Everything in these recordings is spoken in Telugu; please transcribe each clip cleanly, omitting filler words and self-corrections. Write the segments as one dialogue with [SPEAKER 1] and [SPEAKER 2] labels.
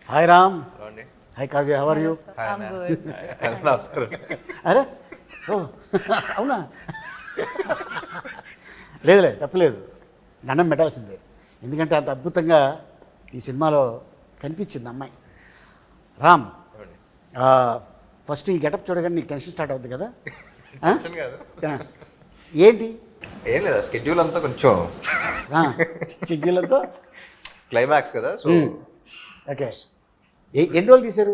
[SPEAKER 1] హాయ్ రామ్.
[SPEAKER 2] అండి.
[SPEAKER 1] Hi Kavya, how are you?
[SPEAKER 3] I'm good.
[SPEAKER 2] నమస్కారం.
[SPEAKER 1] అరే ఓ అవునా? లేదులే, తప్పలేదు, దండం పెట్టాల్సిందే. ఎందుకంటే అంత అద్భుతంగా ఈ సినిమాలో కనిపించింది అమ్మాయి. రామ్, ఫస్ట్ ఈ గెటప్ చూడగానే నీకు టెన్షన్ స్టార్ట్ అవుతుంది కదా? ఏంటి?
[SPEAKER 2] ఏం లేదా, స్కెడ్యూల్ అంతా కొంచెం
[SPEAKER 1] షెడ్యూల్ అంతా
[SPEAKER 2] క్లైమాక్స్ కదా, సో
[SPEAKER 1] ఓకే. ఎన్ని రోజులు తీశారు?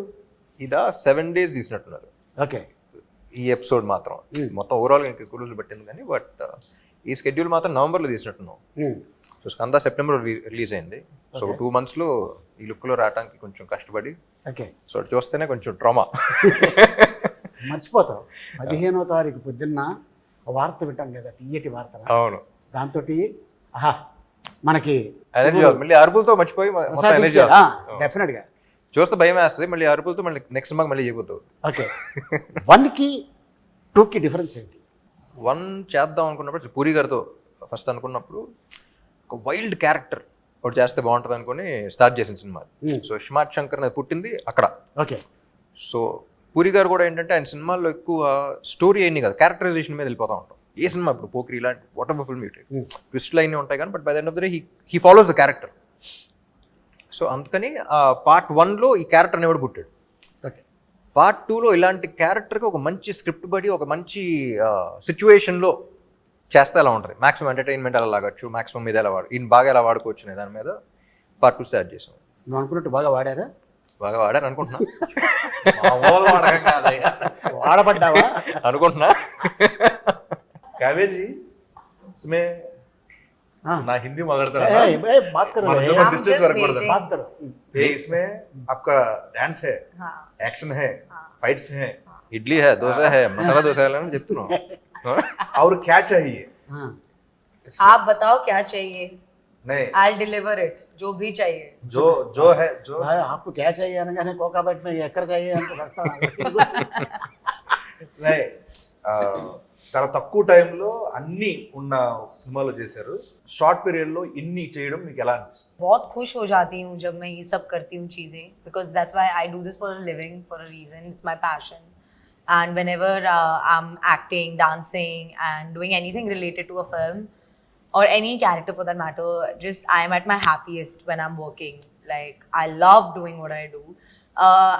[SPEAKER 2] ఇదా 7 days తీసినట్టున్నారు
[SPEAKER 1] ఓకే.
[SPEAKER 2] ఈ ఎపిసోడ్ మాత్రం. మొత్తం ఓవరాల్గా ఇంకా ఎక్కువ రోజులు పట్టింది కానీ, బట్ ఈ స్కెడ్యూల్ మాత్రం నవంబర్లో తీసినట్టున్నాం. సో స్కంద సెప్టెంబర్ రిలీజ్ అయింది. సో 2 monthsలో ఈ లుక్లో రావడానికి కొంచెం కష్టపడి,
[SPEAKER 1] ఓకే.
[SPEAKER 2] సో అది చూస్తేనే కొంచెం ట్రామా.
[SPEAKER 1] మర్చిపోతావు. 15వ తారీఖు పొద్దున్న వార్త వింటాం కదా, తీయటి వార్త.
[SPEAKER 2] అవును,
[SPEAKER 1] దాంతో ఆహా మనకి
[SPEAKER 2] ఎనర్జీ మళ్ళీ అరుపులతో మర్చిపోయి ఎనర్జీ
[SPEAKER 1] డెఫినెట్గా
[SPEAKER 2] చూస్తే భయం వేస్తుంది. మళ్ళీ అరుపులతో మళ్ళీ నెక్స్ట్ సినిమాకి మళ్ళీ చేయబోతావు.
[SPEAKER 1] ఓకే. 1కి 2కి డిఫరెన్స్ ఏంటి?
[SPEAKER 2] 1 చేద్దాం అనుకున్నప్పుడు పూరి గారితో ఫస్ట్ అనుకున్నప్పుడు ఒక వైల్డ్ క్యారెక్టర్ ఒకటి చేస్తే బాగుంటుంది అనుకుని స్టార్ట్ చేసిన సినిమా. సో స్మార్ట్ శంకర్ అనేది పుట్టింది అక్కడ.
[SPEAKER 1] ఓకే.
[SPEAKER 2] సో పూరి గారు కూడా ఏంటంటే ఆయన సినిమాల్లో ఎక్కువ స్టోరీ అయింది కదా, క్యారెక్టరైజేషన్ మీద వెళ్ళిపోతూ ఉంటాం. ఏ సినిమా ఇప్పుడు పోక్రీ ఇలాంటి వాట్ ఎవర్ ఫిల్మ్ ట్విస్ట్లు అయినా ఉంటాయి కానీ, but by the end of the day he follows the character. So అందుకని పార్ట్ 1లో ఈ క్యారెక్టర్ అనేవాడు పుట్టాడు.
[SPEAKER 1] ఓకే.
[SPEAKER 2] పార్ట్ 2లో ఇలాంటి క్యారెక్టర్కి ఒక మంచి స్క్రిప్ట్ బడి ఒక మంచి సిచ్యువేషన్లో చేస్తే ఎలా ఉంటుంది, మాక్సిమం ఎంటర్టైన్మెంట్ ఎలా లాగచ్చు, మాక్సిమం మీద ఎలా ఈయన బాగా ఎలా వాడుకోవచ్చు అనే దాని మీద పార్ట్ 2 స్టార్ట్ చేసాం.
[SPEAKER 1] నువ్వు అనుకున్నట్టు బాగా వాడారా?
[SPEAKER 2] బాగా వాడాను అనుకుంటున్నా.
[SPEAKER 1] వాడబడ్డావా
[SPEAKER 2] అనుకుంటున్నా.
[SPEAKER 4] काव्य जी, इसमें ना हिंदी मगरता
[SPEAKER 1] ए, ए, बात करो रे।
[SPEAKER 4] जो
[SPEAKER 3] I'm
[SPEAKER 4] डिस्टेंस
[SPEAKER 3] just
[SPEAKER 4] वर्क पड़ता
[SPEAKER 3] waiting.
[SPEAKER 1] बात करो।
[SPEAKER 4] है इसमें आपका डांस है,
[SPEAKER 3] हाँ.
[SPEAKER 4] एक्शन है, फाइट्स है,
[SPEAKER 2] ఇడ్లీ హే, దోశ హే, మసాలా దోశ అని చెప్తున్నాం.
[SPEAKER 4] और क्या चाहिए?
[SPEAKER 1] हाँ,
[SPEAKER 3] आप बताओ क्या चाहिए,
[SPEAKER 4] नहीं,
[SPEAKER 3] I'll deliver it. जो भी चाहिए.
[SPEAKER 4] जो है जो
[SPEAKER 1] भाई, आपको क्या चाहिए అనగానే కోకాబెట్ में ఎక్కడ चाहिए అంటే వస్తాను.
[SPEAKER 4] नहीं, చాలా తక్కువ టైంలో అన్ని ఉన్న సినిమాలో చేశారు. షార్ట్ పీరియడ్ లో ఇన్ని చేయడం మీకు ఎలా అనిపిస్తుంది?
[SPEAKER 3] बहुत खुश हो जाती हूँ जब मैं ये सब करती हूँ चीज़ें, because that's why I do this for a living, for a reason. It's my passion. And whenever I'm acting, dancing, and doing anything related to a film or any character for that matter, just I'm at my happiest when I'm working. Like, I love doing what I do.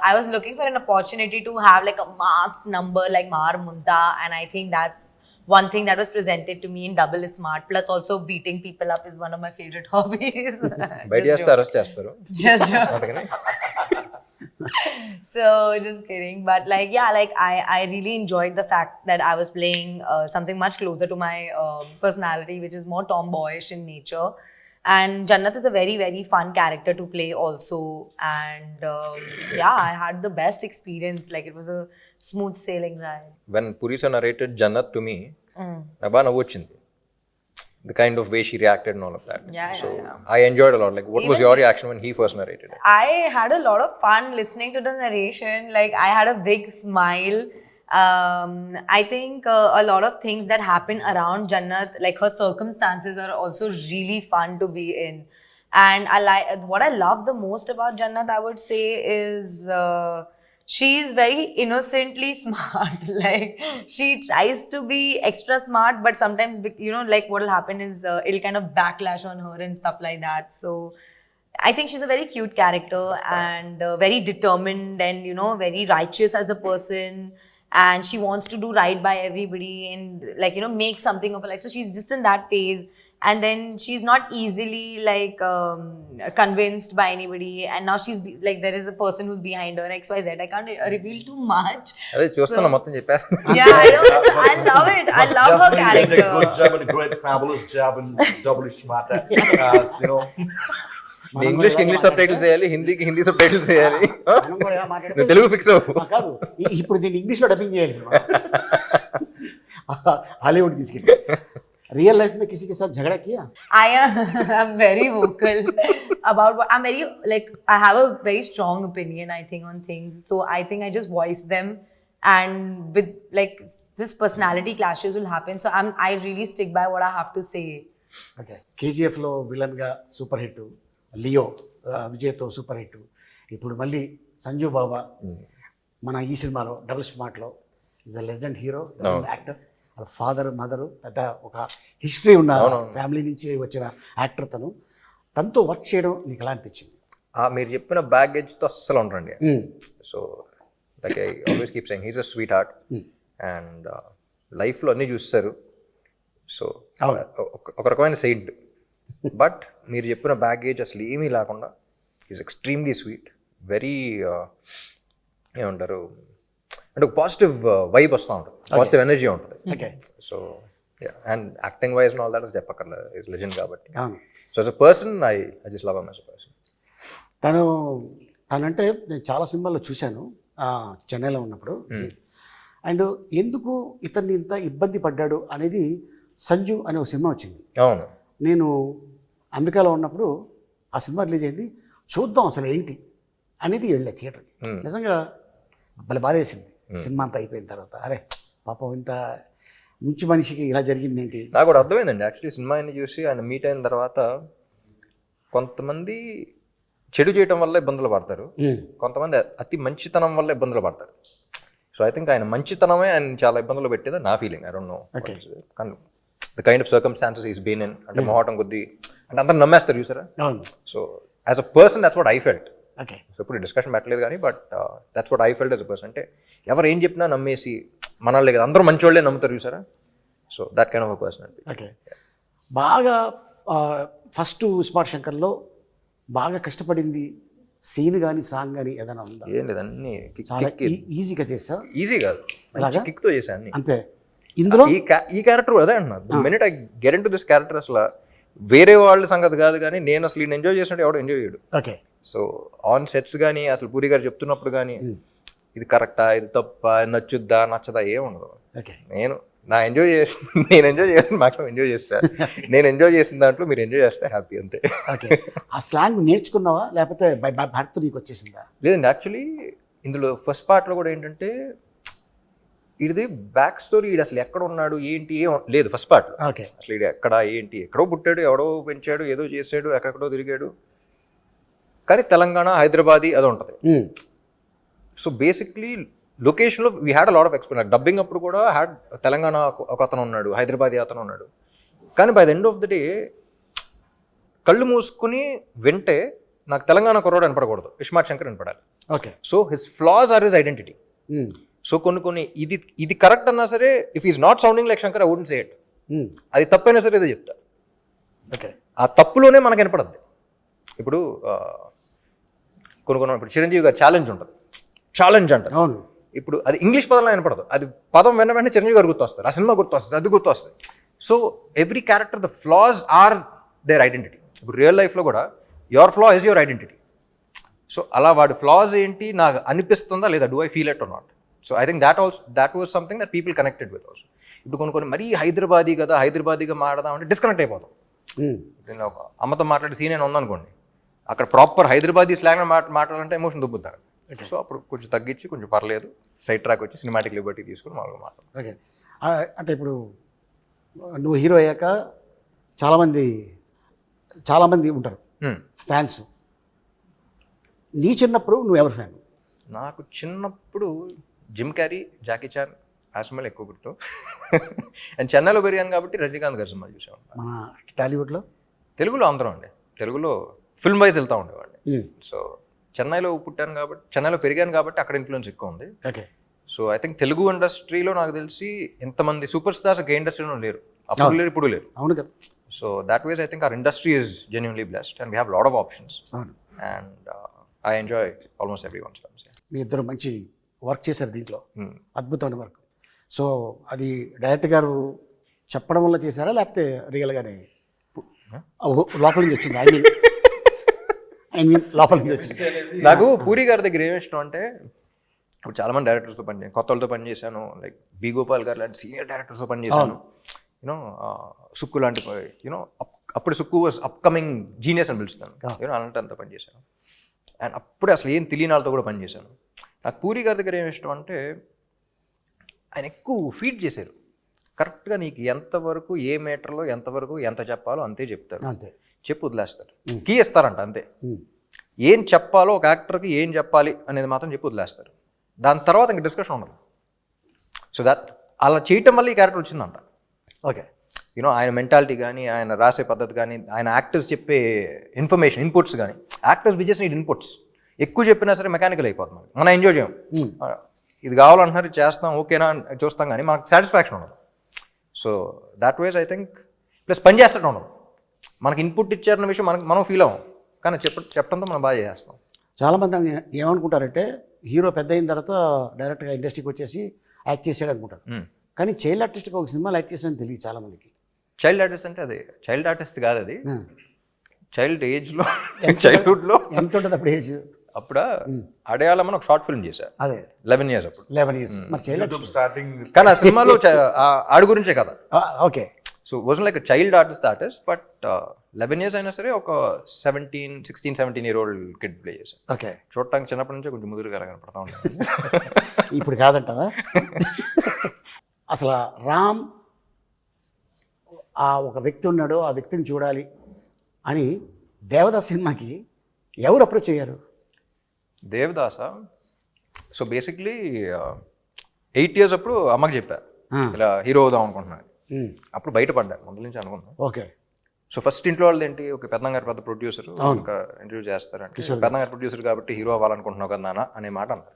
[SPEAKER 3] I was looking for an opportunity to have like a mass number like Mar Munta, and I think that's one thing that was presented to me in Double is Smart. Plus, also beating people up is one of my favorite hobbies.
[SPEAKER 2] బయట చేస్తే అరెస్ట్ చేస్తారు.
[SPEAKER 3] Just joke.
[SPEAKER 2] అందుకని
[SPEAKER 3] So just kidding, but like yeah, like I really enjoyed the fact that I was playing something much closer to my personality, which is more tomboyish in nature. And Jannat is a very very fun character to play also, and yeah, I had the best experience. Like, it was a smooth sailing ride.
[SPEAKER 2] When Puri sir narrated Jannat to me, నాకు బాగా నవ్వు వచ్చింది. The kind of way she reacted and all of that.
[SPEAKER 3] Yeah,
[SPEAKER 2] so
[SPEAKER 3] yeah.
[SPEAKER 2] I enjoyed a lot. Like, what was your reaction when he first narrated it?
[SPEAKER 3] I had a lot of fun listening to the narration. Like, I had a big smile. I think a lot of things that happen around Jannat, like her circumstances, are also really fun to be in. And what I love the most about Jannat, I would say, is she's very innocently smart. Like, she tries to be extra smart, but sometimes, you know, like what will happen is it'll kind of backlash on her and stuff like that. So I think she's a very cute character and very determined and, you know, very righteous as a person. And she wants to do right by everybody and, like, you know, make something of her life. So she's just in that phase. And then she's not easily like convinced by anybody. And now she's like, there is a person who's behind her, XYZ. I can't reveal too much.
[SPEAKER 2] అదే చూస్తున్నా, మొత్తం చెప్పేస్తున్నా.
[SPEAKER 3] Yeah, I know. I love it. I love her
[SPEAKER 4] Definitely did a
[SPEAKER 3] character.
[SPEAKER 4] good job and a great fabulous job and double smart. You know,
[SPEAKER 2] నీ ఇంగ్లీష్ సబ్ టైటిల్స్ చేయాలి, హిందీకి హిందీ సబ్ టైటిల్స్ చేయాలి.
[SPEAKER 1] మనం కూడా మాట్లాడితే
[SPEAKER 2] నువ్వు తెలుగు ఫిక్స్ అవ్వు.
[SPEAKER 1] కాదు, ఇప్పుడు దీన్ని ఇంగ్లీష్లో డబ్బింగ్ చేయాలి. హాలీవుడ్ తీసుకెళ్ళి रियल लाइफ में किसी के साथ झगड़ा किया?
[SPEAKER 3] I'm very vocal about what I'm very, like, I have a very strong opinion, I think, on things. So I think I just voice them, and with like just personality clashes will happen. So I really stick by what I have to say.
[SPEAKER 1] Okay. KGF లో విలన్ గా సూపర్ హిట్, లియో విజయ్తో సూపర్ హిట్, ఇప్పుడు మళ్ళీ సంజు బాబా మన ఈ సినిమాలో డబుల్ స్మార్ట్లో is a legend hero, legend actor. వాళ్ళ ఫాదర్ మదర్ పెద్ద ఒక హిస్టరీ ఉన్న ఫ్యామిలీ నుంచి వచ్చిన యాక్టర్ తనతో వర్క్ చేయడం నీకు ఎలా అనిపించింది?
[SPEAKER 2] మీరు చెప్పిన బ్యాగేజ్తో అస్సలు ఉండరండి. So like I always keep saying he's a sweet heart and లైఫ్లో అన్నీ చూస్తారు. సో ఒక రకమైన సెయింట్. బట్ మీరు చెప్పిన బ్యాగేజ్ అసలు ఏమీ లేకుండా ఈజ్ ఎక్స్ట్రీమ్లీ స్వీట్, వెరీ ఏమంటారు అంటే ఒక పాజిటివ్ వైబ్ వస్తూ ఉంటుంది, పాజిటివ్ ఎనర్జీ ఉంటుంది. So and acting wise all that చెప్పక్కర్లేదు, ఈజ్ లెజెండ్ కాబట్టి. So as a person I just love him as a person.
[SPEAKER 1] తనంటే నేను చాలా సినిమాల్లో చూశాను చెన్నైలో ఉన్నప్పుడు. అండ్ ఎందుకు ఇతన్ని ఇంత ఇబ్బంది పడ్డాడు అనేది సంజు అనే ఒక సినిమా వచ్చింది.
[SPEAKER 2] అవును,
[SPEAKER 1] నేను అమెరికాలో ఉన్నప్పుడు ఆ సినిమా రిలీజ్ అయింది. చూద్దాం అసలు ఏంటి అనేది వెళ్ళే థియేటర్కి. నిజంగా భలే బాధ వేసింది సినిమా అంతా అయిపోయిన తర్వాత. అరే పాపం ఇంత మంచి మనిషికి ఇలా జరిగింది ఏంటి.
[SPEAKER 2] నాకు కూడా అర్థమైందండి యాక్చువల్లీ సినిమాని చూసి ఆయన మీట్ అయిన తర్వాత. కొంతమంది చెడు చేయడం వల్ల ఇబ్బందులు పడతారు, కొంతమంది అతి మంచితనం వల్ల ఇబ్బందులు పడతారు. సో ఐ థింక్ ఆయన మంచితనమే ఆయన చాలా ఇబ్బందులు పెట్టేది నా ఫీలింగ్. ఐ డోంట్ నో కానీ the kind of circumstances is been in, అంటే మొహటం కొద్దీ అంటే అందరూ నమ్మేస్తారు చూసారా. So as a person that's what I felt. సో ఇప్పుడు డిస్కషన్ పెట్టలేదు కానీ but that's what I felt as a person. అంటే ఎవరు ఏం చెప్పినా నమ్మేసి మనల్ని కదా అందరూ మంచి వాళ్ళే నమ్ముతారు చూసారా. So that kind of a person.
[SPEAKER 1] Okay, బాగా ఫస్ట్ స్మార్ట్ శంకర్లో బాగా కష్టపడింది సీన్ కానీ సాంగ్ కానీ ఏదైనా ఉందా?
[SPEAKER 2] ఏం లేదు, అన్ని
[SPEAKER 1] చాలా ఈజీగా చేసా.
[SPEAKER 2] ఈజీ కాదు, కిక్తో చేశాను అన్ని.
[SPEAKER 1] అంతే. ఇందులో
[SPEAKER 2] ఈ క్యారెక్టర్ అదే అంటున్నా, the minute I get in to this character అసలు వేరే వాళ్ళ సంగతి కాదు కానీ నేను అసలు ఈయన ఎంజాయ్ చేసినట్టు ఎవడో ఎంజాయ్ చేయడు.
[SPEAKER 1] ఓకే.
[SPEAKER 2] సో ఆన్ సెట్స్ కానీ అసలు పూరి గారు చెప్తున్నప్పుడు కానీ ఇది కరెక్టా, ఇది తప్ప, నచ్చుద్దా నచ్చదా ఏముండదు.
[SPEAKER 1] ఓకే,
[SPEAKER 2] నేను ఎంజాయ్ చేస్తాను మాక్సిమం ఎంజాయ్ చేస్తాను. నేను ఎంజాయ్ చేసిన దాంట్లో మీరు ఎంజాయ్ చేస్తే హ్యాపీ అంతే.
[SPEAKER 1] ఓకే. ఆ స్లాంగ్ నేర్చుకున్నావా లేకపోతే బై భర్త నీకు వచ్చేసిందా?
[SPEAKER 2] లేదండి, యాక్చువల్లీ ఇందులో ఫస్ట్ పార్ట్లో కూడా ఏంటంటే ఇది బ్యాక్ స్టోరీ, ఇది అసలు ఎక్కడ ఉన్నాడు ఏంటి ఏం లేదు ఫస్ట్ పార్ట్లో.
[SPEAKER 1] ఓకే.
[SPEAKER 2] అసలు ఇది ఎక్కడ ఏంటి, ఎక్కడో పుట్టాడు, ఎవడో పెంచాడు, ఏదో చేసాడు, ఎక్కడెక్కడో తిరిగాడు, కానీ తెలంగాణ హైదరాబాదీ అది ఉంటుంది. సో బేసిక్లీ లొకేషన్లో we had a lot of experience. Dubbing అప్పుడు కూడా హ్యాడ్ తెలంగాణ ఒక అతను ఉన్నాడు, హైదరాబాదీ అతను ఉన్నాడు. కానీ by the end of the day కళ్ళు మూసుకుని వింటే నాకు తెలంగాణ కుర్రాడు వినపడకూడదు, ఇస్మార్ట్ శంకర్ వినపడాలి.
[SPEAKER 1] Okay.
[SPEAKER 2] So his flaws are his identity. So కొన్ని ఇది కరెక్ట్ అన్నా సరే if is not sounding like Shankar I wouldn't say it. అది తప్పైనా సరే ఏదో చెప్తా.
[SPEAKER 1] ఓకే.
[SPEAKER 2] ఆ తప్పులోనే మనకు వినపడద్ది. ఇప్పుడు కొన్ని ఇప్పుడు చిరంజీవి గారు ఛాలెంజ్ ఉంటుంది, ఛాలెంజ్ అంటారు.
[SPEAKER 1] అవును.
[SPEAKER 2] ఇప్పుడు అది ఇంగ్లీష్ పదంలో వినపడదు, అది పదం వెంటనే చిరంజీవి గారు గుర్తొస్తారు, ఆ సినిమా గుర్తొస్తుంది, అది గుర్తొస్తుంది. So every character the flaws are their identity. ఇప్పుడు రియల్ లైఫ్లో కూడా your flaw is your identity. So అలా వాడి ఫ్లాస్ ఏంటి నాకు అనిపిస్తుందా లేదా, do I feel it or not. So I think that was something that people connected with also. ఇప్పుడు కొన్ని మరీ హైదరాబాదీగా మాట్లాడదాం అంటే డిస్కనెక్ట్ అయిపోతాం. నేను ఒక అమ్మతో మాట్లాడే సీన్ అయినా ఉందనుకోండి, అక్కడ ప్రాపర్ హైదరాబాదీ స్లాంగ్ మాట్లాడాలంటే ఎమోషన్ దుబ్బుతారు. సో అప్పుడు కొంచెం తగ్గించి కొంచెం పర్లేదు సైడ్ ట్రాక్ వచ్చి సినిమాటిక్ లిబర్టీ తీసుకుని మామూలుగా మాట్లాడు.
[SPEAKER 1] ఓకే. అంటే ఇప్పుడు నువ్వు హీరో అయ్యాక చాలామంది ఉంటారు ఫ్యాన్స్. నీ చిన్నప్పుడు నువ్వు ఎవరు ఫ్యాన్?
[SPEAKER 2] నాకు చిన్నప్పుడు జిమ్ క్యారీ, జాకీ చాన్ ఆ సినిమాలు ఎక్కువ గుర్తు. అండ్ చెన్నైలో పెరిగాను కాబట్టి రజనీకాంత్ గారి సినిమాలు చూసాను.
[SPEAKER 1] మన టాలీవుడ్లో
[SPEAKER 2] తెలుగులో అందరం అండి, తెలుగులో ఫిల్మ్ వైజ్ వెళ్తూ ఉండేవాడిని. సో చెన్నైలో పెరిగాను కాబట్టి అక్కడ ఇన్ఫ్లుయెన్స్ ఎక్కువ ఉంది.
[SPEAKER 1] Okay.
[SPEAKER 2] So I think Telugu ఇండస్ట్రీలో నాకు తెలిసి ఇంతమంది సూపర్ స్టార్స్ ఏ ఇండస్ట్రీలో లేరు, అప్పుడు లేరు ఇప్పుడు లేరు.
[SPEAKER 1] అవును కదా.
[SPEAKER 2] So that was I think our industry is genuinely blessed and we have lot of options. And I enjoy almost every one's films.
[SPEAKER 1] మీ ఇద్దరు మంచి వర్క్ చేశారు దీంట్లో, అద్భుతమైన వర్క్. సో అది డైరెక్టర్ గారు చెప్పడం వల్ల చేశారా లేకపోతే రియల్గానే లోపల నుంచి వచ్చింది? ఐ మీన్ లోపల నుంచి వచ్చింది.
[SPEAKER 2] నాకు పూరి గారి దగ్గర ఏమి ఇష్టం అంటే, ఇప్పుడు చాలామంది డైరెక్టర్స్తో కొత్త వాళ్ళతో పనిచేశాను, లైక్ బి గోపాల్ గారు లాంటి సీనియర్ డైరెక్టర్స్తో పనిచేశాను. యూనో సుక్కు లాంటి యూనో అప్పుడు సుక్కు వాజ్ అప్కమింగ్ జీనియస్ అని పిలుస్తాను, యూనో అలాంటి అంతా పనిచేశాను. అండ్ అప్పుడే అసలు ఏం తెలియని వాళ్ళతో కూడా పనిచేశాను. నాకు పూరి గారి దగ్గర ఏమి ఇష్టం అంటే, ఆయన ఎక్కువ ఫీడ్ చేశారు. కరెక్ట్గా నీకు ఎంతవరకు ఏ మీటర్లో ఎంతవరకు ఎంత చెప్పాలో అంతే చెప్తారు,
[SPEAKER 1] అంతే
[SPEAKER 2] చెప్పు వదిలేస్తారు, కీ ఇస్తారంట అంతే. ఏం చెప్పాలో ఒక యాక్టర్కి ఏం చెప్పాలి అనేది మాత్రం చెప్పి వదిలేస్తారు. దాని తర్వాత ఇంక డిస్కషన్ ఉండదు. సో దట్ అలా చేయటం వల్ల ఈ క్యారెక్టర్ వచ్చిందంట.
[SPEAKER 1] ఓకే,
[SPEAKER 2] యూనో ఆయన మెంటాలిటీ కానీ, ఆయన రాసే పద్ధతి కానీ, ఆయన యాక్టర్స్ చెప్పే ఇన్ఫర్మేషన్ ఇన్పుట్స్ కానీ, actors we just need inputs. ఎక్కువ చెప్పినా సరే మెకానికల్ అయిపోతుంది. మనం ఎంజాయ్ చేయం. ఇది కావాలంటున్నారు, ఇది చేస్తాం, ఓకేనా చూస్తాం, కానీ మనకు సాటిస్ఫాక్షన్ ఉండదు. So that was I think plus పని చేస్తూ ఉండదు. మనకి ఇన్పుట్ ఇచ్చారన్న విషయం మనం ఫీల్ అవ్వం, కానీ చెప్పడంతో మనం బాగా చేస్తాం.
[SPEAKER 1] చాలామంది ఏమనుకుంటారంటే హీరో పెద్ద అయిన తర్వాత డైరెక్ట్గా ఇండస్ట్రీకి వచ్చేసి యాక్ట్ చేసాడు అనుకుంటారు. కానీ చైల్డ్ ఆర్టిస్ట్గా ఒక సినిమాలో యాక్ట్ చేసాడని తెలియదు చాలామందికి.
[SPEAKER 2] చైల్డ్ ఆర్టిస్ట్ అంటే అది చైల్డ్ ఆర్టిస్ట్ కాదు, అది చైల్డ్ ఏజ్లో చైల్డ్హుడ్లో
[SPEAKER 1] ఎంత ఉంటుంది అప్పుడు ఏజ్?
[SPEAKER 2] అప్పుడు అడయాళమని ఒక షార్ట్ ఫిల్మ్ చేశారు.
[SPEAKER 1] అదే
[SPEAKER 2] 11 years అప్పుడు.
[SPEAKER 1] 11 years. మరి చైల్డ్ ఆర్టిస్ట్
[SPEAKER 4] స్టార్టింగ్
[SPEAKER 2] కానీ ఆ సినిమాలో ఆడి గురించే కదా.
[SPEAKER 1] Okay.
[SPEAKER 2] So was like child artist but 11 years అయినా సరే ఒక 16, 17 year old కిడ్ ప్లే చేశారు.
[SPEAKER 1] ఓకే,
[SPEAKER 2] చూడటానికి చిన్నప్పటి నుంచే కొంచెం ముదురుగా కనపడతా ఉంటాను.
[SPEAKER 1] ఇప్పుడు కాదంటావా? అసలు రామ్ ఆ ఒక వ్యక్తి ఉన్నాడు, ఆ వ్యక్తిని చూడాలి అని దేవదాస్ సినిమాకి ఎవరు అప్రోచ్ అయ్యారు?
[SPEAKER 2] దేవదాస. సో బేసిక్లీ 8 years అప్పుడు అమ్మకి చెప్పా ఇలా హీరో అవుదాం అనుకుంటున్నాను. అప్పుడు బయటపడ్డాను, ముందు నుంచి అనుకున్నాను.
[SPEAKER 1] ఓకే.
[SPEAKER 2] సో ఫస్ట్ ఇంట్లో వాళ్ళు ఏంటి, ఒక పెద్దంగారు పెద్ద ప్రొడ్యూసర్ ఒక ఇంటర్వ్యూ చేస్తారంటే, పెద్దంగారు ప్రొడ్యూసర్ కాబట్టి హీరో అవ్వాలనుకుంటున్నావు కదా నాన్న అనే మాట అన్నారు.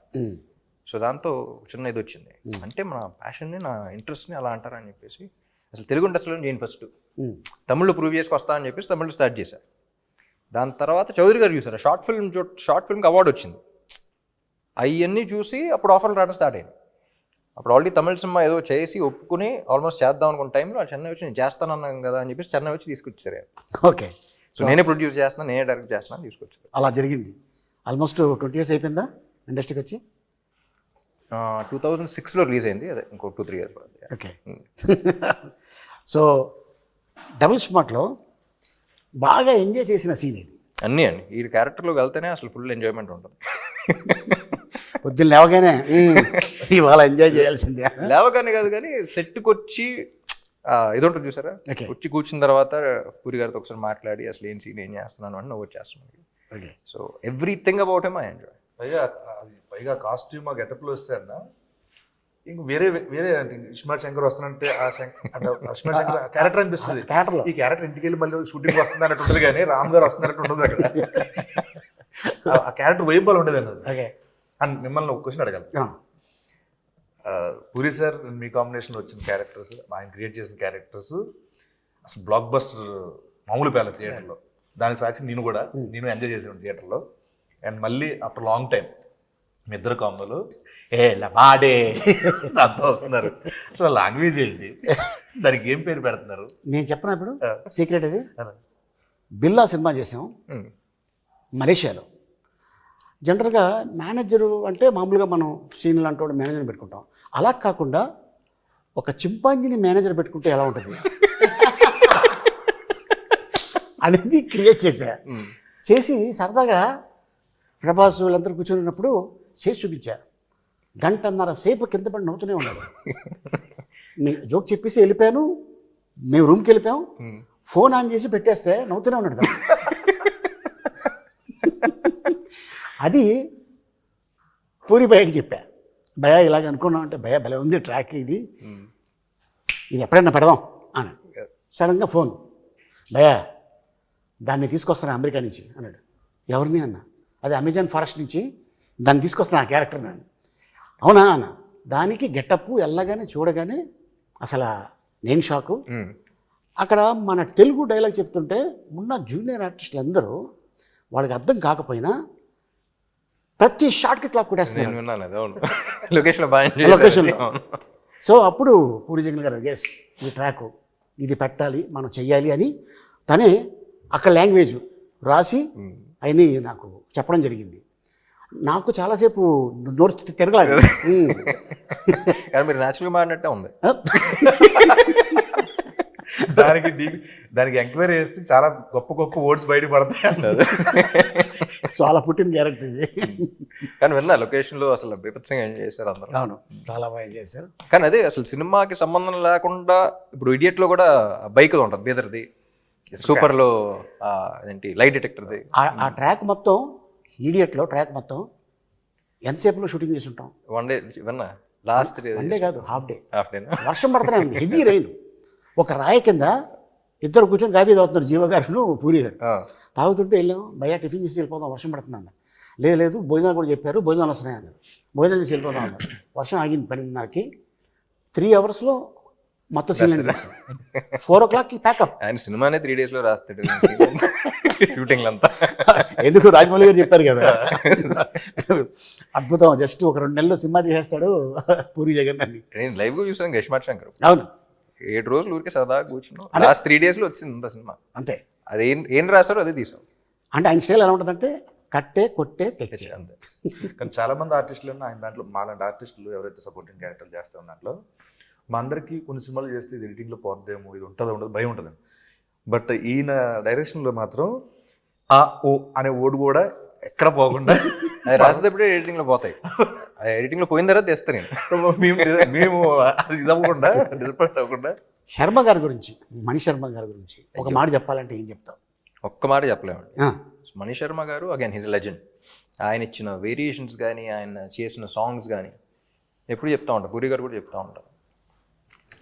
[SPEAKER 2] సో దాంతో చిన్న ఇది వచ్చింది, అంటే మన ప్యాషన్ని, నా ఇంట్రెస్ట్ని అలా అంటారని చెప్పేసి అసలు తెలుగు ఇండస్ట్రీలో నేను ఫస్ట్ తమిళ్లో ప్రూవ్ చేసుకొస్తా అని చెప్పేసి తమిళ్లో స్టార్ట్ చేశాను. దాని తర్వాత చౌదరి గారు చూసారు, షార్ట్ ఫిల్మ్కి అవార్డు వచ్చింది. అవన్నీ చూసి అప్పుడు ఆఫర్లు రావడం స్టార్ట్ అయింది. అప్పుడు ఆల్రెడీ తమిళ సినిమా ఏదో చేసి ఒప్పుకుని ఆల్మోస్ట్ చేద్దాం అనుకున్న టైంలో చెన్నై వచ్చి నేను చేస్తానన్నాను కదా అని చెప్పేసి చెన్నై వచ్చి తీసుకొచ్చారు.
[SPEAKER 1] ఓకే.
[SPEAKER 2] సో నేనే ప్రొడ్యూస్ చేస్తున్నాను, నేనే డైరెక్ట్ చేస్తున్నాను, తీసుకొచ్చారు.
[SPEAKER 1] అలా జరిగింది. ఆల్మోస్ట్ 20 years అయిపోయిందా ఇండస్ట్రీకి వచ్చి?
[SPEAKER 2] 2006లో రిలీజ్ అయింది, అదే ఇంకో 2-3 years పడుతుంది.
[SPEAKER 1] ఓకే. సో డబుల్ స్మార్ట్లో బాగా ఎంజాయ్ చేసిన సీన్ ఇది?
[SPEAKER 2] అన్నీ అండి, ఈ క్యారెక్టర్లోకి వెళ్తేనే అసలు ఫుల్ ఎంజాయ్మెంట్ ఉంటుంది.
[SPEAKER 1] పొద్దున్న లేవగానే ఇవాళ ఎంజాయ్ చేయాల్సిందే.
[SPEAKER 2] లేవగానే కాదు కానీ సెట్కి వచ్చి ఇది ఉంటుంది చూసారా, వచ్చి కూర్చున్న తర్వాత పూరి గారితో ఒకసారి మాట్లాడి అసలు ఏం సీన్ ఏం చేస్తున్నాను అని నువ్వు చేస్తున్నాను. So everything about him I enjoy.
[SPEAKER 4] పైగా కాస్ట్యూమ్ ఆ గెటప్లో వస్తే అన్న ఇంక వేరే అంటే ఇస్మార్ట్ శంకర్ వస్తానంటే ఆ ఇస్మార్ట్ శంకర్ క్యారెక్టర్ అనిపిస్తుంది. ఈ క్యారెక్టర్ ఇంటికి వెళ్ళి మళ్ళీ షూటింగ్ వస్తుంది అన్నట్టు ఉంటుంది, కానీ రామ్ గారు వస్తున్నట్టు ఉండదు అక్కడ. ఆ క్యారెక్టర్ వైబల్ ఉండేది అన్నది. అండ్ మిమ్మల్ని ఒక క్వశ్చన్ అడగాలి. పూరి సార్ మీ కాంబినేషన్లో వచ్చిన క్యారెక్టర్స్, ఆయన క్రియేట్ చేసిన క్యారెక్టర్స్ అసలు బ్లాక్ బస్టర్ మామూలు పేల థియేటర్లో. దానికి సాక్షి నేను ఎంజాయ్ చేసాను థియేటర్లో. అండ్ మళ్ళీ ఆఫ్టర్ లాంగ్ టైం మీ ఇద్దరు కాంబోలు లబాడే అంతా వస్తున్నారు. అసలు లాంగ్వేజ్ ఏంటి, దానికి ఏం పేరు పెడుతున్నారు?
[SPEAKER 1] నేను చెప్పిన ఇప్పుడు సీక్రెట్ ఇది. బిల్లా సినిమా చేసాం మలేషియాలో. జనరల్గా మేనేజరు అంటే మామూలుగా మనం సీన్లు అంటూ మేనేజర్ని పెట్టుకుంటాం. అలా కాకుండా ఒక చింపాంజీని మేనేజర్ పెట్టుకుంటే ఎలా ఉంటుంది అనేది క్రియేట్ చేసి సరదాగా ప్రభాస్ వీళ్ళందరూ కూర్చొని చేసి చూపించారు. 1.5 సేపు కింద పడి నవ్వుతూనే ఉన్నాడు. జోక్ చెప్పేసి వెళ్ళిపోయాను, మేము రూమ్కి వెళ్ళిపోయాం, ఫోన్ ఆన్ చేసి పెట్టేస్తే నవ్వుతూనే ఉన్నాడు. అది పూరి భయ్యకి చెప్పా, భయ్యా ఇలాగ అనుకున్నాం అంటే, భయ్యా భలే ఉంది ట్రాక్, ఇది ఎప్పుడైనా పెడదాం అని. సడన్గా ఫోన్, భయ్యా దాన్ని తీసుకొస్తాను అమెరికా నుంచి అన్నాడు. ఎవరిని అన్న? అది అమెజాన్ ఫారెస్ట్ నుంచి దాన్ని తీసుకొస్తాను ఆ క్యారెక్టర్ నేను. అవునా అన్న. దానికి గెటప్ వెళ్ళగానే చూడగానే అసలు నేను షాకు. అక్కడ మన తెలుగు డైలాగ్ చెప్తుంటే ఉన్న జూనియర్ ఆర్టిస్టులు అందరూ వాళ్ళకి అర్థం కాకపోయినా ప్రతి షాట్కి క్లాప్ కొట్టేస్తున్నారు లొకేషన్లో. సో అప్పుడు పూరి జగన్ గారు ఎస్ ఈ ట్రాక్ ఇది పెట్టాలి, మనం చెయ్యాలి అని తనే అక్కడ లాంగ్వేజ్ రాసి అవన్నీ నాకు చెప్పడం జరిగింది. నాకు చాలాసేపు నోరు తిరగలేదు.
[SPEAKER 2] కానీ మీరు న్యాచురల్గా మాడినట్టే ఉంది.
[SPEAKER 4] దానికి ఎంక్వైరీ చేస్తే చాలా గొప్ప గొప్ప వర్డ్స్ బయట పడతాయి అన్నది.
[SPEAKER 1] చాలా పుట్టిన క్యారెక్టర్ ఇది.
[SPEAKER 2] కానీ విన్నా లొకేషన్లో అసలు బీభత్సంగా ఎంజాయ్ చేశారు అందరూ.
[SPEAKER 1] అవును, చాలా బాగా ఎంజాయ్ చేశారు.
[SPEAKER 2] కానీ అదే అసలు సినిమాకి సంబంధం లేకుండా ఇప్పుడు ఇడియట్లో కూడా బైక్ ఉంటుంది బీదర్ది, సూపర్లో ఏంటి లైట్ డిటెక్టర్ది.
[SPEAKER 1] ఆ ట్రాక్ మొత్తం ఈడియట్లో ట్రాక్ మొత్తం ఎంతసేపులో షూటింగ్ చేసి ఉంటాం?
[SPEAKER 2] వన్ డే విన్నా లాస్ట్
[SPEAKER 1] వన్ డే కాదు, హాఫ్ డే.
[SPEAKER 2] హాఫ్ డేనా?
[SPEAKER 1] వర్షం పడుతూనే ఉంది, హెవీ రైన్. ఒక రాయి కింద ఇద్దరు కూర్చొని కాఫీ తాగుతున్నారు, జీవ గారు పూరి గారు. తాగుతుంటే వెళ్ళాం, భయ్యా టిఫిన్ చేసి వెళ్ళిపోదాం, వర్షం పడుతుంది అన్నారు. లేదు భోజనాలు కూడా చెప్పారు, భోజనాలు వస్తున్నాయి అన్నారు. భోజనాలు చేసి వెళ్ళిపోదాం అన్నారు. వర్షం ఆగింది 10:30కి. 3 అవర్స్లో మొత్తం సీన్ 4 o'clockకి ప్యాకప్.
[SPEAKER 2] ఆయన సినిమానే 3 days లో రాస్తాడు షూటింగ్ అంతా.
[SPEAKER 1] ఎందుకు రాజమౌళి గారు చెప్పారు కదా, అద్భుతం. జస్ట్ ఒక 2 నెలల్లో సినిమా తీసేస్తాడు పూరి జగన్నాథ్.
[SPEAKER 2] నేను లైవ్గా చూసాను గష్మాట్ శంకర్.
[SPEAKER 1] అవును,
[SPEAKER 2] 7 రోజులు ఊరికే సరదాగా కూర్చున్నాం. లాస్ట్ 3 days లో వచ్చింది అంత సినిమా.
[SPEAKER 1] అంతే.
[SPEAKER 2] అది ఏం రాశారో అదే తీసాం.
[SPEAKER 1] అంటే ఆయన స్టైల్ ఎలా ఉంటుందంటే కట్టే కొట్టే తెచ్చే.
[SPEAKER 2] అంతే.
[SPEAKER 4] కానీ చాలా మంది ఆర్టిస్టులు ఆయన దాంట్లో మాలాంటి ఆర్టిస్టులు ఎవరైతే సపోర్టింగ్ క్యారెక్టర్ చేస్తారో దాంట్లో మా అందరికీ కొన్ని సినిమాలు చేస్తే ఇది ఎడిటింగ్లో పోద్దేమో, ఇది ఉంటుందో ఉండదు భయం ఉంటుంది. బట్ ఈయన డైరెక్షన్లో మాత్రం ఆ ఓ అనే ఓడు కూడా ఎక్కడ పోకుండా
[SPEAKER 2] అది రాసేటప్పుడే ఎడిటింగ్లో పోతాయి. ఎడిటింగ్లో పోయిన తర్వాత తెస్తాను నేను.
[SPEAKER 4] మేము అది ఇది అవ్వకుండా డిసప్పాయింట్ అవ్వకుండా.
[SPEAKER 1] శర్మ గారి గురించి, మణి శర్మ గారి గురించి ఒక మాట చెప్పాలంటే ఏం చెప్తావు?
[SPEAKER 2] ఒక్క మాట చెప్పలేమండి. మణి శర్మ గారు అగైన్ హిజ్ లెజెండ్. ఆయన ఇచ్చిన వేరియేషన్స్ కానీ, ఆయన చేసిన సాంగ్స్ కానీ ఎప్పుడు చెప్తా ఉంటారు. పూరి గారు కూడా చెప్తా ఉంటారు.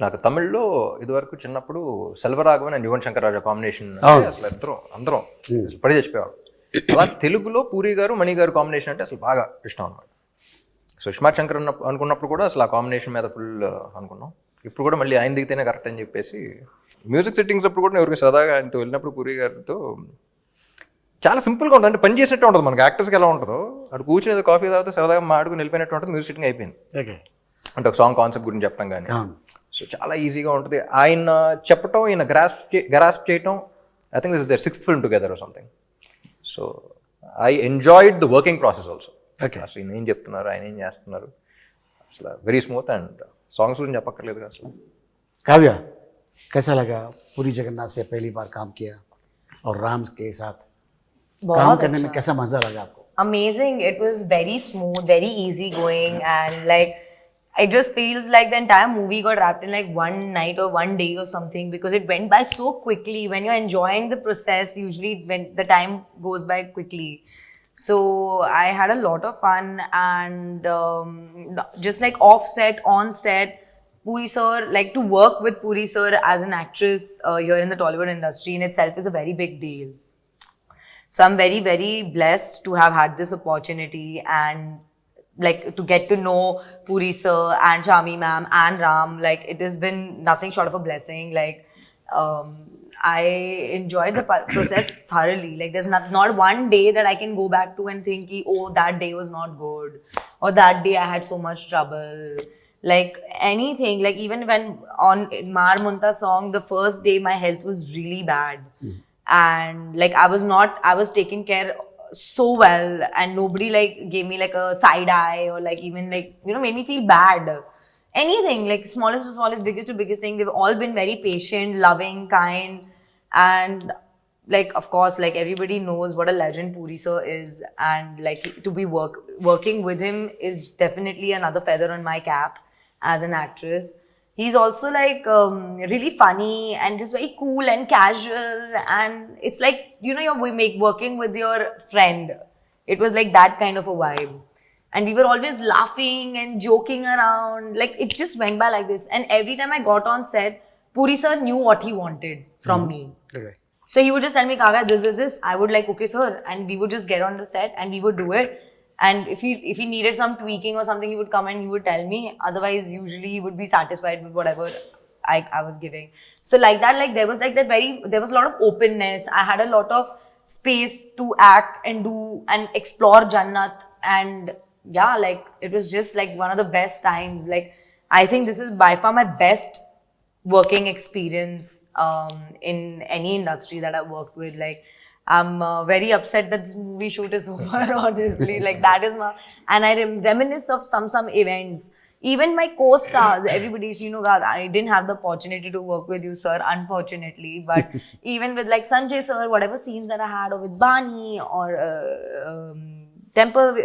[SPEAKER 2] నాకు తమిళ్లో ఇదివరకు చిన్నప్పుడు సెల్వరాఘవన్ అండ్ యువన్ శంకర్ రాజా కాంబినేషన్ అసలు అందరం పడి చచ్చిపోయేవాడు. అలా తెలుగులో పూరి గారు మణి గారు కాంబినేషన్ అంటే అసలు బాగా ఇష్టం అనమాట. సో ఇస్మార్ట్ శంకర్ అనుకున్నప్పుడు కూడా అసలు ఆ కాంబినేషన్ మీద ఫుల్ అనుకున్నాం. ఇప్పుడు కూడా మళ్ళీ ఆయన దిగితేనే కరెక్ట్ అని చెప్పేసి మ్యూజిక్ సెట్టింగ్స్ అప్పుడు కూడా ఎవరికి సరదాగా ఆయనతో వెళ్ళినప్పుడు పూరి గారితో చాలా సింపుల్గా ఉంటుంది. అంటే పని చేసినట్టు ఉంటుంది. మనకి యాక్టర్స్కి ఎలా ఉంటుందో అటు కూర్చుని ఏదో కాఫీ తాగుతూ సరదాగా మాడుకుని వెళ్ళిపోయినట్టు ఉంటుంది. మ్యూజిక్ సెట్టింగ్ అయిపోయింది. అంటే ఒక సాంగ్ కాన్సెప్ట్ గురించి చెప్పడం కానీ, సో చాలా ఈజీగా ఉంటుంది. ఆయన చెప్పటం, ఈయన గ్రాస్ప్ చేయటం. I think this is their 6th film together or something. So I enjoyed the working process also. అసలు ఈయన ఏం చెప్తున్నారు, ఆయన ఏం చేస్తున్నారు, అసలు వెరీ స్మూత్. అండ్ సాంగ్స్ గురించి చెప్పక్కర్లేదు కదా అసలు.
[SPEAKER 1] काव्या, कैसा लगा पूरी जगन्नाथ से पहली बार काम किया और राम के साथ काम करने में कैसा मजा लगा आपको?
[SPEAKER 3] Amazing. It was very smooth, very easy going, and like it just feels like the entire movie got wrapped in like one night or one day or something, because it went by so quickly. When you're enjoying the process, usually when the time goes by quickly. So I had a lot of fun, and just like off set, on set, Puri sir, like to work with Puri sir as an actress here in the Tollywood industry in itself is a very big deal. So I'm very, very blessed to have had this opportunity, and like to get to know Puri sir and Shami ma'am and Ram. Like it has been nothing short of a blessing. Like I enjoyed the process thoroughly. Like there's not one day that I can go back to and think, oh, that day was not good, or that day I had so much trouble. Like anything, like even when on Mar Munta song, the first day my health was really bad. And like I was taken care so well, and nobody like gave me like a side eye or like even like, you know, made me feel bad. Anything, like smallest to smallest, biggest to biggest thing, they've all been very patient, loving, kind, and like of course like everybody knows what a legend Puri sir is, and like to be working with him is definitely another feather on my cap as an actress. He's also like really funny and just very cool and casual, and it's like, you know, you're working with your friend. It was like that kind of a vibe, and we were always laughing and joking around. Like it just went by like this, and every time I got on set, Puri sir knew what he wanted from me.
[SPEAKER 1] Okay.
[SPEAKER 3] So he would just tell me, Kavya, this. I would like, okay sir, and we would just get on the set and we would do it. And if he needed some tweaking or something, he would come and he would tell me. Otherwise, usually he would be satisfied with whatever I was giving. So like that, like there was a lot of openness. I had a lot of space to act and do and explore Jannat. And yeah, like it was just like one of the best times. Like I think this is by far my best working experience in any industry that I've worked with. Like I'm very upset that this movie shoot is over, honestly. Like that is my, and I reminisce of some events. Even my co-stars, everybody, you know, I didn't have the opportunity to work with you, sir, unfortunately. But even with like Sanjay sir, whatever scenes that I had, or with Bani or Temple,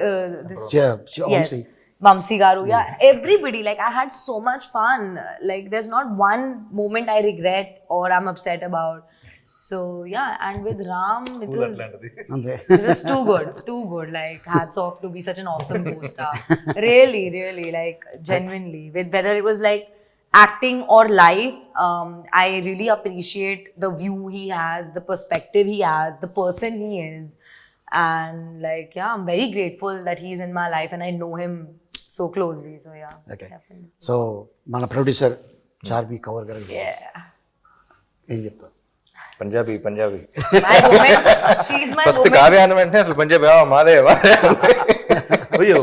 [SPEAKER 3] yes, Vamsi Garu, yeah, everybody. Like I had so much fun. Like there's not one moment I regret or I'm upset about. So yeah, and with Ram, it was
[SPEAKER 1] అంతే.
[SPEAKER 3] it was too good. Like hats off to be such an awesome co-star. Really, like genuinely. With whether it was like acting or life, I really appreciate the view he has, the perspective he has, the person he is, and like yeah, I'm very grateful that he's in my life and I know him so closely. So yeah,
[SPEAKER 1] Okay.
[SPEAKER 3] definitely.
[SPEAKER 1] So మన ప్రొడ్యూసర్ చార్మి కవర్ గారు
[SPEAKER 3] Yeah.
[SPEAKER 1] ఏం చెప్తావు?
[SPEAKER 2] Punjabi
[SPEAKER 3] My woman, she's my
[SPEAKER 2] first
[SPEAKER 3] woman.
[SPEAKER 2] Kavya అన్న వెంటనే అసలు పంజాబీ మాదే
[SPEAKER 4] అయ్యో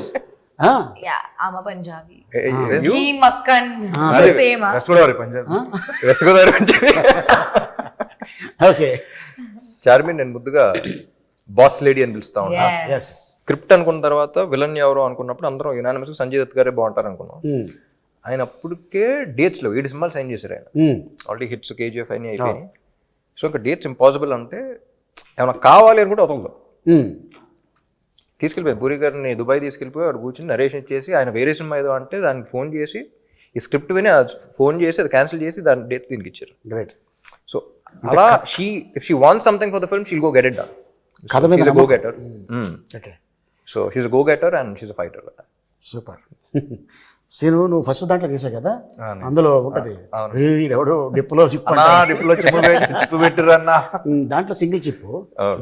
[SPEAKER 1] ఆ,
[SPEAKER 3] Yeah, I'm a Punjabi.
[SPEAKER 2] You?
[SPEAKER 3] He Makkan, the same. Huh?
[SPEAKER 4] West Godavari Punjab
[SPEAKER 2] west Godavari Punjabi.
[SPEAKER 1] Okay.
[SPEAKER 2] Charmi నేను ముద్దుగా బాస్ లేడీ అని పిలుస్తా ఉన్నా.
[SPEAKER 3] Yeah.
[SPEAKER 1] ఎస్.
[SPEAKER 2] స్క్రిప్ట్ అనుకున్న తర్వాత విలన్ ఎవరో అనుకున్నప్పుడు అందరం యునానిమస్ సంజయ్ దత్ గారే బాగుంటారు అనుకున్నాం. ఆయన అప్పటికే డేట్స్ లో 7 సినిమాలు సైన్ చేశారు ఆయన. ఆల్రెడీ హిట్స్ కేజీఎఫ్ అయినా అయిపోయినాయి. సో ఇంకా డేట్స్ ఇంపాసిబుల్ అంటే ఏమైనా కావాలి అనుకుంటే వదలదు. తీసుకెళ్ళిపోయాను పూరి గారిని దుబాయ్ తీసుకెళ్ళిపోయి వాడు కూర్చొని నరేషన్ ఇచ్చేసి ఆయన వేరే సినిమా ఏదో అంటే దానికి ఫోన్ చేసి ఈ స్క్రిప్ట్ విని ఫోన్ చేసి అది క్యాన్సిల్ చేసి దాని డేట్ దీనికి ఇచ్చారు.
[SPEAKER 1] గ్రేట్.
[SPEAKER 2] సో అలా if she wants something for the film she'll go get it done.
[SPEAKER 1] కథ మీద
[SPEAKER 2] she's go getter.
[SPEAKER 1] Okay.
[SPEAKER 2] So she's go getter and she's fighter.
[SPEAKER 1] Super. Seenu నువ్వు ఫస్ట్ దాంట్లో చేసావు కదా, అందులో ఉంటది ఎవడో డిప్పులో చిప్
[SPEAKER 4] అన్నా డిప్లో చిప్పు పెట్టిర్రు అన్న.
[SPEAKER 1] దాంట్లో సింగిల్ చిప్,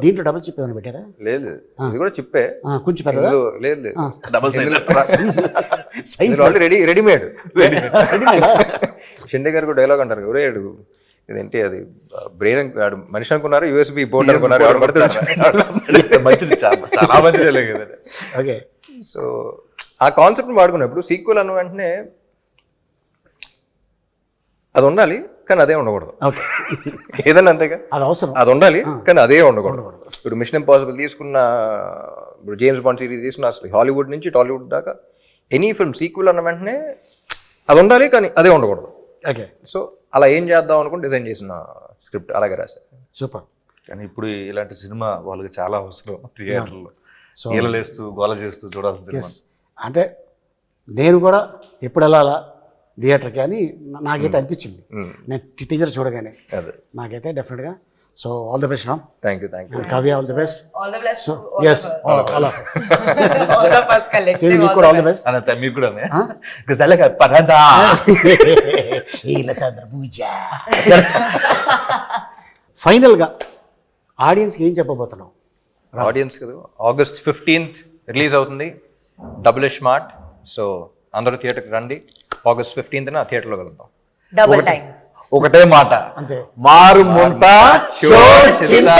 [SPEAKER 1] దీంట్లో డబుల్ చిప్ ఏమైనా పెట్టారా?
[SPEAKER 2] లేదు ఇది కూడా చిప్పే.
[SPEAKER 1] కొంచెం పెద్దదా?
[SPEAKER 2] లేదు
[SPEAKER 4] double
[SPEAKER 1] size
[SPEAKER 2] already readymade. Shinde గారు కూడా డైలాగ్ అంటారు ఒరే అడుగు ఇదేంటి అది బ్రెయిన్ మనిషి అనుకున్నారు యూఎస్బి బోర్డు అనుకున్నారు ఎవరు పడుతుంది.
[SPEAKER 4] మంచిది, చాలా మంచిది కదండి.
[SPEAKER 1] ఓకే.
[SPEAKER 2] సో ఆ కాన్సెప్ట్ని వాడుకున్నప్పుడు సీక్వెల్ అన్న వెంటనే అది ఉండాలి కానీ అదే ఉండకూడదు.
[SPEAKER 1] ఓకే.
[SPEAKER 2] ఏదన్నా అంతేగా,
[SPEAKER 1] అది అవసరం.
[SPEAKER 2] అది ఉండాలి కానీ అదే ఉండకూడదు. ఇప్పుడు మిషన్ ఇంపాసిబుల్ తీసుకున్న, ఇప్పుడు జేమ్స్ బాండ్ సిరీస్ తీసుకున్న, అసలు హాలీవుడ్ నుంచి టాలీవుడ్ దాకా ఎనీ ఫిల్మ్ సీక్వెల్ అన్న వెంటనే అది ఉండాలి కానీ అదే ఉండకూడదు.
[SPEAKER 1] ఓకే.
[SPEAKER 2] సో అలా ఏం చేద్దాం అనుకుని డిజైన్ చేసిన స్క్రిప్ట్ అలాగే రాశారు.
[SPEAKER 1] సూపర్.
[SPEAKER 4] కానీ ఇప్పుడు ఇలాంటి సినిమా వాళ్ళకి చాలా అవసరం థియేటర్లో. ఈలలేస్తూ గోల చేస్తూ చూడాల్సిన సినిమా.
[SPEAKER 1] అంటే నేను కూడా ఎప్పుడు వెళ్ళాలా థియేటర్కి అని నాకైతే అనిపించింది నేను టీజర్ చూడగానే.
[SPEAKER 2] అదే
[SPEAKER 1] నాకైతే డెఫినెట్గా. So all the best Ram.
[SPEAKER 2] Thank you.
[SPEAKER 1] Kavya all the best.
[SPEAKER 3] All the best.
[SPEAKER 1] So
[SPEAKER 3] to all
[SPEAKER 1] ఎస్
[SPEAKER 3] of us.
[SPEAKER 1] All of us.
[SPEAKER 3] All of us collective.
[SPEAKER 1] Seenu మీకు
[SPEAKER 3] all
[SPEAKER 1] కూడా
[SPEAKER 3] the
[SPEAKER 1] all the best.
[SPEAKER 4] Anantha మీకు కూడా గజాల పరదా.
[SPEAKER 1] ఫైనల్గా ఆడియన్స్కి ఏం చెప్పబోతున్నావు?
[SPEAKER 2] ఆడియన్స్ కదా, August 15th రిలీజ్ అవుతుంది డబుల్ స్మార్ట్. సో అందరూ థియేటర్కి రండి. August 15th థియేటర్లో వెళ్దాం.
[SPEAKER 3] Double times.
[SPEAKER 4] ఒకటే మాట,
[SPEAKER 1] అంతే.
[SPEAKER 4] మారు ముంత
[SPEAKER 2] షో
[SPEAKER 1] చింత.